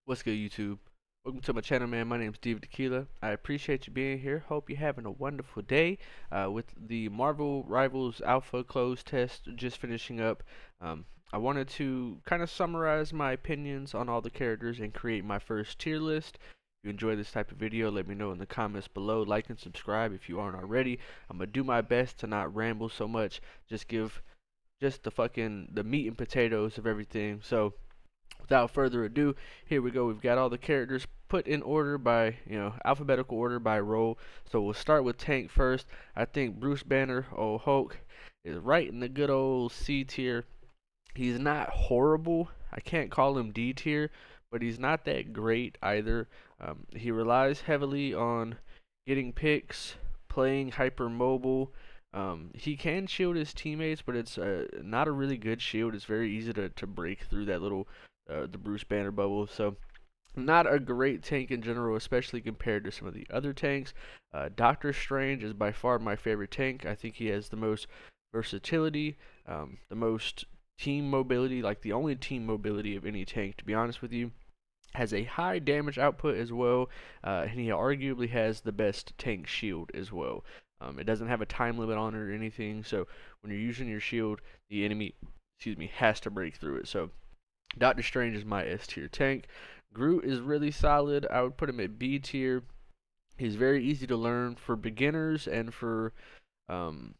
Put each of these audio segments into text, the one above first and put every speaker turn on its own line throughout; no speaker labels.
What's good, YouTube? Welcome to my channel, man. My name's DivaTequila. I appreciate you being here. Hope you're having a wonderful day. With the Marvel Rivals Alpha closed test just finishing up, I wanted to kind of summarize my opinions on all the characters and create my first tier list. If you enjoy this type of video, let me know in the comments below. Like and subscribe if you aren't already. I'm gonna do my best to not ramble so much. Just give the meat and potatoes of everything. So without further ado, here we go. We've got all the characters put in order by, alphabetical order by role. So we'll start with Tank first. I think Bruce Banner, old Hulk, is right in the good old C tier. He's not horrible. I can't call him D tier, but he's not that great either. He relies heavily on getting picks, playing hypermobile. He can shield his teammates, but it's not a really good shield. It's very easy to break through that little the Bruce Banner bubble. So not a great tank in general, especially compared to some of the other tanks. Doctor Strange is by far my favorite tank. I think he has the most versatility, the most team mobility, like the only team mobility of any tank, to be honest with you. Has a high damage output as well, and he arguably has the best tank shield as well. It doesn't have a time limit on it or anything, so when you're using your shield, the enemy, has to break through it. So Doctor Strange is my S tier tank. Groot is really solid. I would put him at B tier. He's very easy to learn for beginners and for, probably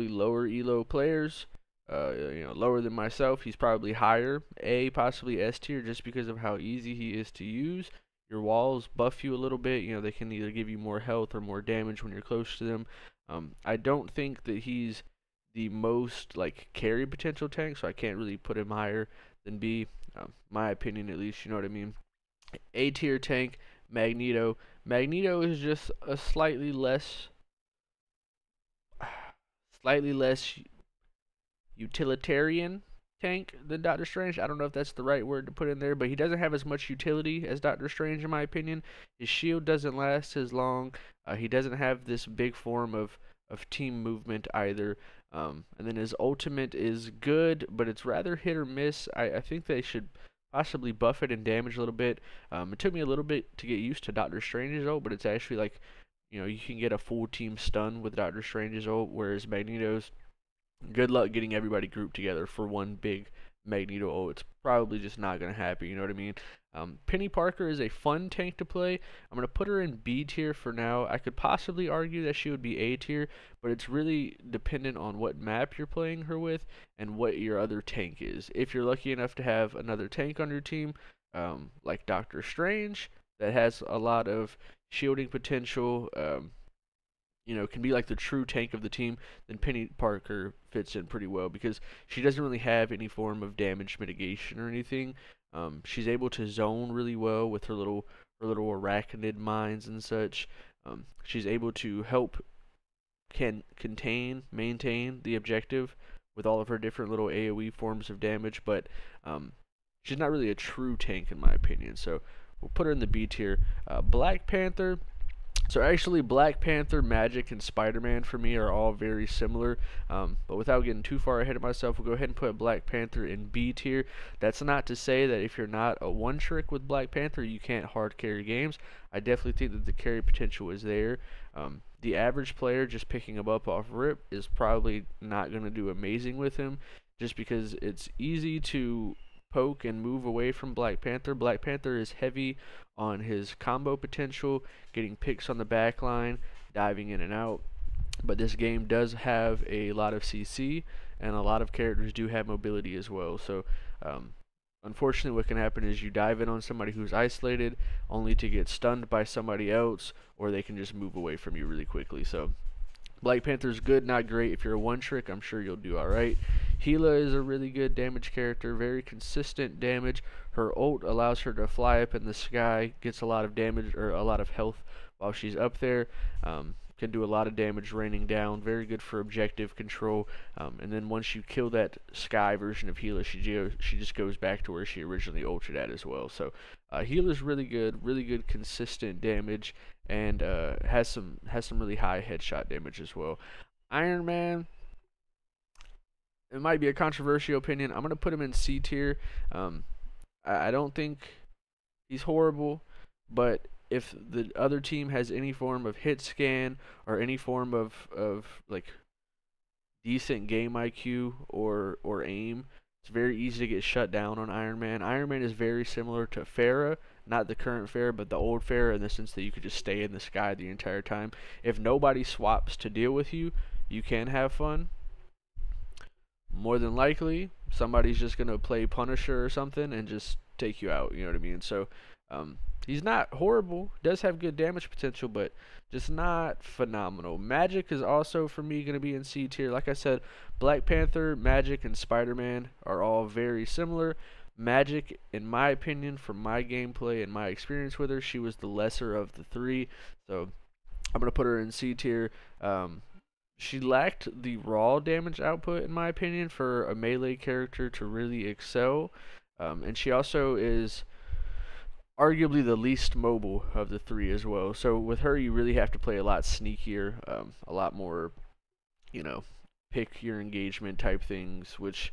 lower elo players. Lower than myself. He's probably higher, A, possibly S tier, just because of how easy he is to use. Your walls buff you a little bit. They can either give you more health or more damage when you're close to them. I don't think that he's the most carry potential tank, so I can't really put him higher than B. My opinion, at least. You know what I mean? A tier tank, Magneto. Magneto is just a slightly less utilitarian tank than Doctor Strange. I don't know if that's the right word to put in there, but he doesn't have as much utility as Doctor Strange, in my opinion. His shield doesn't last as long. He doesn't have this big form of team movement either. And then his ultimate is good, but it's rather hit or miss. I think they should possibly buff it and damage a little bit. It took me a little bit to get used to Doctor Strange's ult, but it's actually you can get a full team stun with Doctor Strange's ult, whereas Magneto's, good luck getting everybody grouped together for one big Magneto ult. It's probably just not going to happen, you know what I mean? Peni Parker is a fun tank to play. I'm going to put her in B tier for now. I could possibly argue that she would be A tier, but it's really dependent on what map you're playing her with and what your other tank is. If you're lucky enough to have another tank on your team, like Doctor Strange, that has a lot of shielding potential, can be like the true tank of the team, then Peni Parker fits in pretty well because she doesn't really have any form of damage mitigation or anything. She's able to zone really well with her little arachnid mines and such. She's able to help maintain the objective with all of her different little AoE forms of damage, but she's not really a true tank in my opinion. So we'll put her in the B tier. Black Panther. So actually, Black Panther, Magik, and Spider-Man for me are all very similar. But without getting too far ahead of myself, we'll go ahead and put Black Panther in B tier. That's not to say that if you're not a one-trick with Black Panther, you can't hard carry games. I definitely think that the carry potential is there. The average player just picking him up off rip is probably not going to do amazing with him, just because it's easy to poke and move away from Black Panther. Black Panther is heavy on his combo potential, getting picks on the back line, diving in and out. But this game does have a lot of CC, and a lot of characters do have mobility as well. So unfortunately, what can happen is you dive in on somebody who's isolated, only to get stunned by somebody else, or they can just move away from you really quickly. So Black Panther's good, not great. If you're a one-trick, I'm sure you'll do alright. Hela is a really good damage character, very consistent damage. Her ult allows her to fly up in the sky, gets a lot of damage, or a lot of health while she's up there. Can do a lot of damage raining down, very good for objective control. And then once you kill that sky version of Hela, she just goes back to where she originally ulted at as well. So Hela's really good consistent damage, and has some really high headshot damage as well. Iron Man, it might be a controversial opinion. I'm gonna put him in C tier. I don't think he's horrible, but if the other team has any form of hit scan or any form of like decent game IQ or aim, it's very easy to get shut down on Iron Man. Iron Man is very similar to Farah, not the current Farah, but the old Farah, in the sense that you could just stay in the sky the entire time. If nobody swaps to deal with you, you can have fun. More than likely, somebody's just gonna play Punisher or something and just take you out. You know what I mean? So, he's not horrible. Does have good damage potential, but just not phenomenal. Magik is also for me gonna be in C tier. Like I said, Black Panther, Magik, and Spider-Man are all very similar. Magik, in my opinion, from my gameplay and my experience with her, she was the lesser of the three. So I'm gonna put her in C tier. She lacked the raw damage output, in my opinion, for a melee character to really excel. And she also is arguably the least mobile of the three as well. So with her, you really have to play a lot sneakier, a lot more, you know, pick your engagement type things, which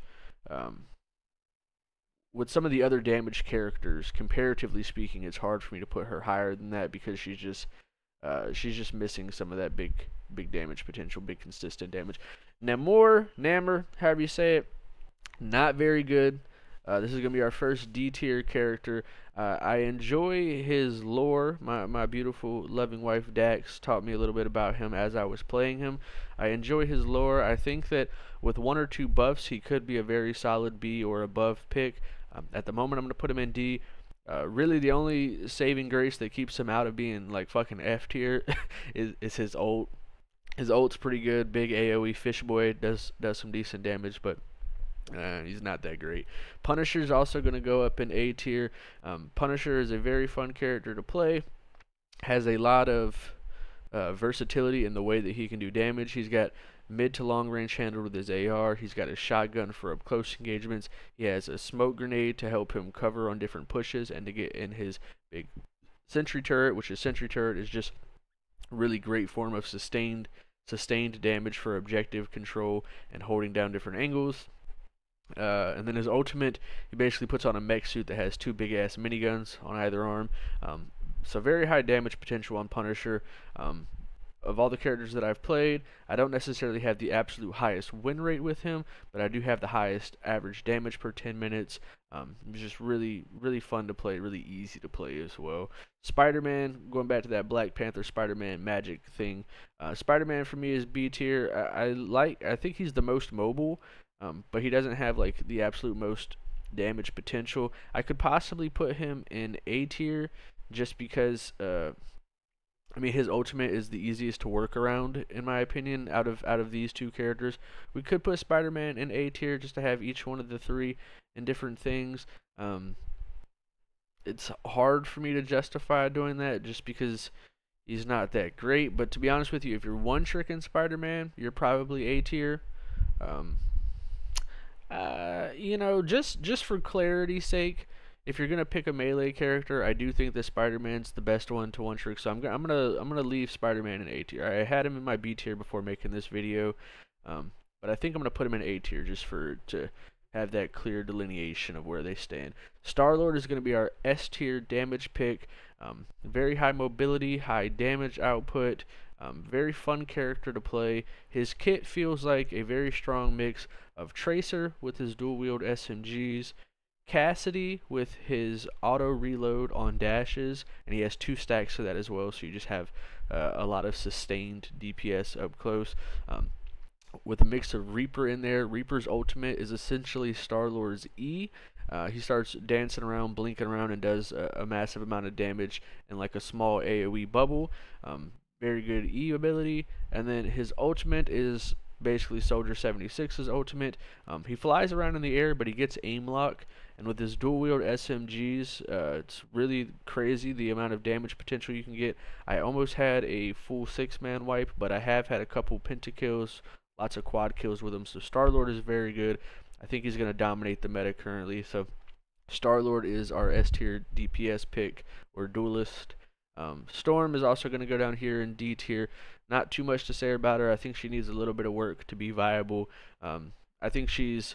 with some of the other damage characters, comparatively speaking, it's hard for me to put her higher than that because she's just missing some of that big damage potential, big consistent damage. Namor, however you say it, not very good. This is gonna be our first D tier character. I enjoy his lore. My beautiful loving wife Dax taught me a little bit about him as I was playing him. I enjoy his lore. I think that with one or two buffs, he could be a very solid B or above pick. At the moment, I'm gonna put him in D. Really, the only saving grace that keeps him out of being like fucking F tier is his ult. His ult's pretty good. Big AoE fish boy does some decent damage, but he's not that great. Punisher's also going to go up in A tier. Punisher is a very fun character to play. Has a lot of versatility in the way that he can do damage. He's got mid to long range handled with his AR. He's got a shotgun for up close engagements. He has a smoke grenade to help him cover on different pushes and to get in his big sentry turret, which is sentry turret is just a really great form of sustained damage for objective control and holding down different angles. And then his ultimate, he basically puts on a mech suit that has two big ass miniguns on either arm. So very high damage potential on Punisher. Of all the characters that I've played, I don't necessarily have the absolute highest win rate with him, but I do have the highest average damage per 10 minutes. It's just really fun to play, really easy to play as well. Spider-Man, going back to that Black Panther Spider-Man Magik thing, Spider-Man for me is B tier. I think he's the most mobile, but he doesn't have like the absolute most damage potential. I could possibly put him in A tier just because I mean, his ultimate is the easiest to work around, in my opinion, out of these two characters. We could put Spider-Man in A tier just to have each one of the three in different things. It's hard for me to justify doing that just because he's not that great. But to be honest with you, if you're one-tricking Spider-Man, you're probably A tier. You know, just for clarity's sake, if you're gonna pick a melee character, I do think that Spider-Man's the best one to one trick. So I'm gonna leave Spider-Man in A tier. I had him in my B tier before making this video, but I think I'm gonna put him in A tier just to have that clear delineation of where they stand. Star-Lord is gonna be our S tier damage pick. Very high mobility, high damage output. Very fun character to play. His kit feels like a very strong mix of Tracer with his dual wield SMGs, Cassidy with his auto reload on dashes, and he has 2 stacks of that as well, so you just have a lot of sustained DPS up close. With a mix of Reaper in there. Reaper's ultimate is essentially Star-Lord's E. He starts dancing around, blinking around, and does a massive amount of damage in like a small AoE bubble. Very good E ability. And then his ultimate is basically Soldier 76's ultimate. He flies around in the air, but he gets aim lock. And with his dual wield SMGs, it's really crazy the amount of damage potential you can get. I almost had a full 6-man wipe, but I have had a couple pentakills, lots of quad kills with him. So Star-Lord is very good. I think he's going to dominate the meta currently. So Star-Lord is our S tier DPS pick or duelist. Storm is also going to go down here in D tier. Not too much to say about her. I think she needs a little bit of work to be viable. I think she's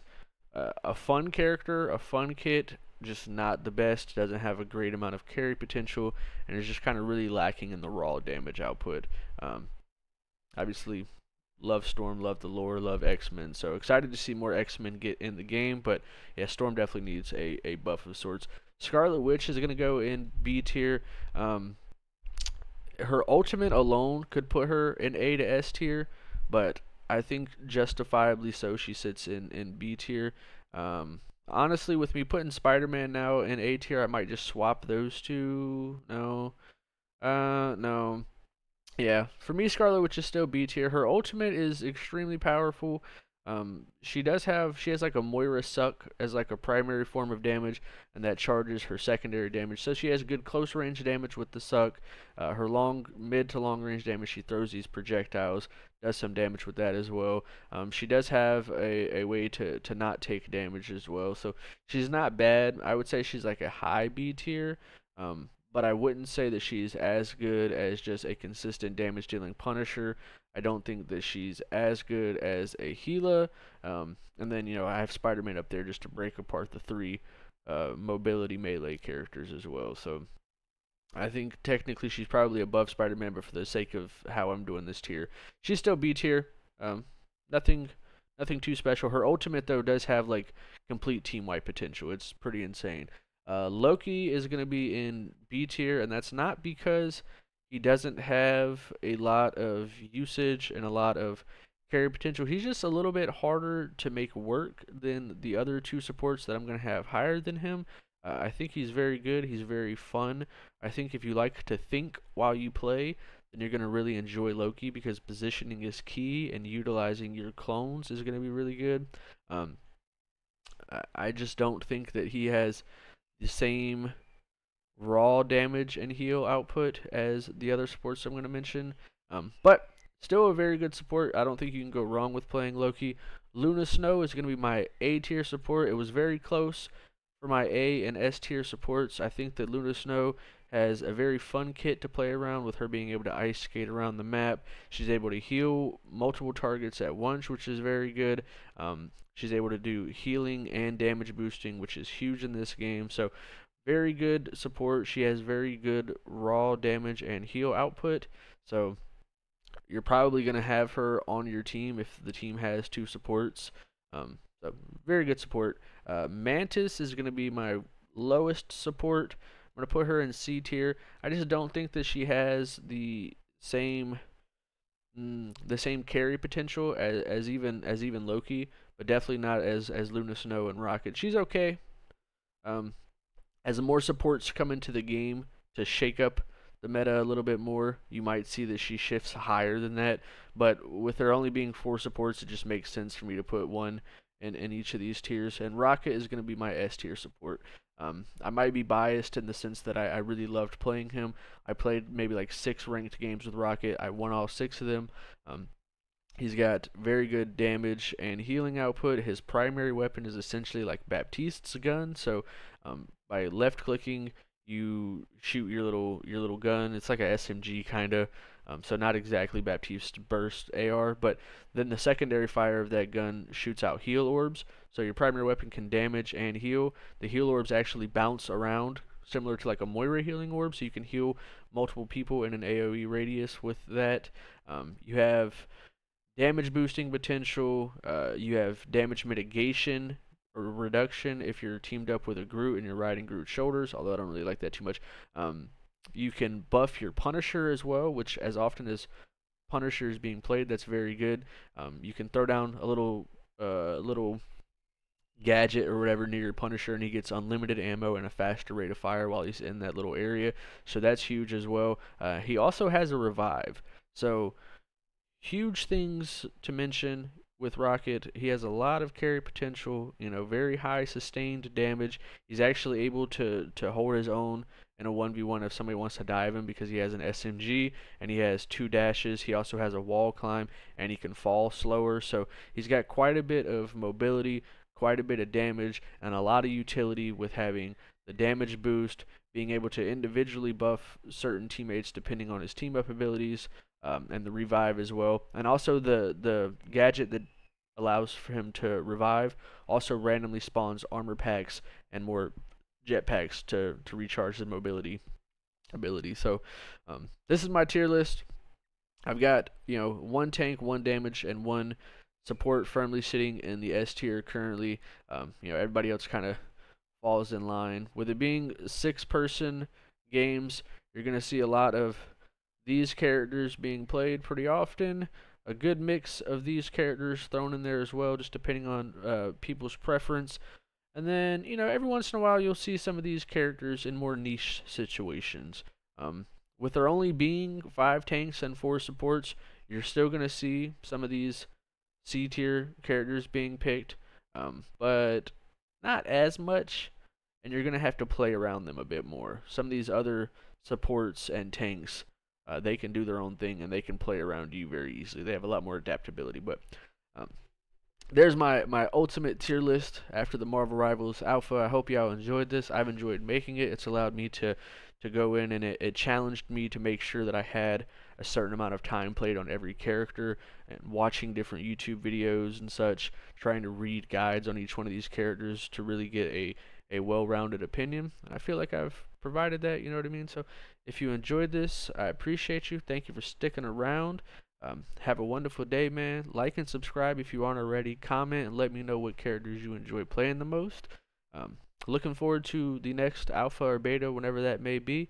a fun character, a fun kit. just not the best, doesn't have a great amount of carry potential, and is just kind of really lacking in the raw damage output. Obviously, love Storm, love the lore, love X-Men. So excited to see more X-Men get in the game, but yeah, Storm definitely needs a buff of sorts. Scarlet Witch is going to go in B tier. Her ultimate alone could put her in A to S tier, but I think justifiably so she sits in B tier. Honestly, with me putting Spider-Man now in A tier, I might just swap those two. No. No. Yeah, for me, Scarlet Witch is still B tier. Her ultimate is extremely powerful. She has like a Moira suck as like a primary form of damage, and that charges her secondary damage. So she has good close range damage with the suck. Her mid to long range damage, she throws these projectiles, does some damage with that as well. She does have a way to not take damage as well. So she's not bad. I would say she's like a high B tier. But I wouldn't say that she's as good as just a consistent damage dealing Punisher. I don't think that she's as good as a Hela. And then, I have Spider-Man up there just to break apart the three mobility melee characters as well. So I think technically she's probably above Spider-Man, but for the sake of how I'm doing this tier, she's still B tier. Nothing too special. Her ultimate, though, does have like complete team wipe potential. It's pretty insane. Loki is going to be in B tier, and that's not because he doesn't have a lot of usage and a lot of carry potential. He's just a little bit harder to make work than the other two supports that I'm going to have higher than him. I think he's very good. He's very fun. I think if you like to think while you play, then you're going to really enjoy Loki because positioning is key, and utilizing your clones is going to be really good. I just don't think that he has the same raw damage and heal output as the other supports I'm going to mention. But still a very good support. I don't think you can go wrong with playing Loki. Luna Snow is going to be my A tier support. It was very close for my A and S tier supports. I think that Luna Snow has a very fun kit to play around with, her being able to ice skate around the map. She's able to heal multiple targets at once, which is very good. She's able to do healing and damage boosting, which is huge in this game. So very good support. She has very good raw damage and heal output. So you're probably going to have her on your team if the team has two supports. So very good support. Mantis is going to be my lowest support. I'm going to put her in C tier. I just don't think that she has the same carry potential as even Loki, but definitely not as Luna Snow and Rocket. She's okay. As more supports come into the game to shake up the meta a little bit more, you might see that she shifts higher than that. But with there only being 4 supports, it just makes sense for me to put one in each of these tiers. And Rocket is going to be my S tier support. I might be biased in the sense that I really loved playing him. I played maybe like 6 ranked games with Rocket. I won all 6 of them. He's got very good damage and healing output. His primary weapon is essentially like Baptiste's gun. So by left clicking, you shoot your little gun. It's like a SMG kind of. So not exactly Baptiste's burst AR, but then the secondary fire of that gun shoots out heal orbs. So your primary weapon can damage and heal. The heal orbs actually bounce around, similar to like a Moira healing orb, so you can heal multiple people in an AoE radius with that. You have damage boosting potential. You have damage mitigation or reduction if you're teamed up with a Groot and you're riding Groot's shoulders, although I don't really like that too much. You can buff your Punisher as well, which as often as Punisher is being played, that's very good. You can throw down a little gadget or whatever near your Punisher, and he gets unlimited ammo and a faster rate of fire while he's in that little area. So that's huge as well. He also has a revive. So huge things to mention with Rocket. He has a lot of carry potential, very high sustained damage. He's actually able to hold his own in a 1v1 if somebody wants to dive him because he has an SMG and he has 2 dashes. He also has a wall climb and he can fall slower. So he's got quite a bit of mobility, quite a bit of damage, and a lot of utility with having the damage boost, being able to individually buff certain teammates depending on his team up abilities, and the revive as well. And also the gadget that allows for him to revive also randomly spawns armor packs and more jetpacks to recharge their mobility ability. So this is my tier list. I've got, one tank, one damage, and one support firmly sitting in the S tier currently. Everybody else kind of falls in line. With it being 6-person games, you're going to see a lot of these characters being played pretty often. A good mix of these characters thrown in there as well, just depending on people's preference. And then, every once in a while you'll see some of these characters in more niche situations. With there only being 5 tanks and 4 supports, you're still going to see some of these C tier characters being picked, but not as much, and you're going to have to play around them a bit more. Some of these other supports and tanks, they can do their own thing, and they can play around you very easily. They have a lot more adaptability, but there's my ultimate tier list after the Marvel Rivals Alpha. I hope y'all enjoyed this. I've enjoyed making it. It's allowed me to go in, and it challenged me to make sure that I had a certain amount of time played on every character, and watching different YouTube videos and such, trying to read guides on each one of these characters to really get a well-rounded opinion. And I feel like I've provided that, you know what I mean? So if you enjoyed this, I appreciate you. Thank you for sticking around. Have a wonderful day, man. Like and subscribe if you aren't already. Comment and let me know what characters you enjoy playing the most. Looking forward to the next alpha or beta, whenever that may be.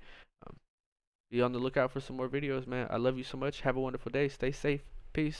Be on the lookout for some more videos, man. I love you so much. Have a wonderful day. Stay safe. Peace.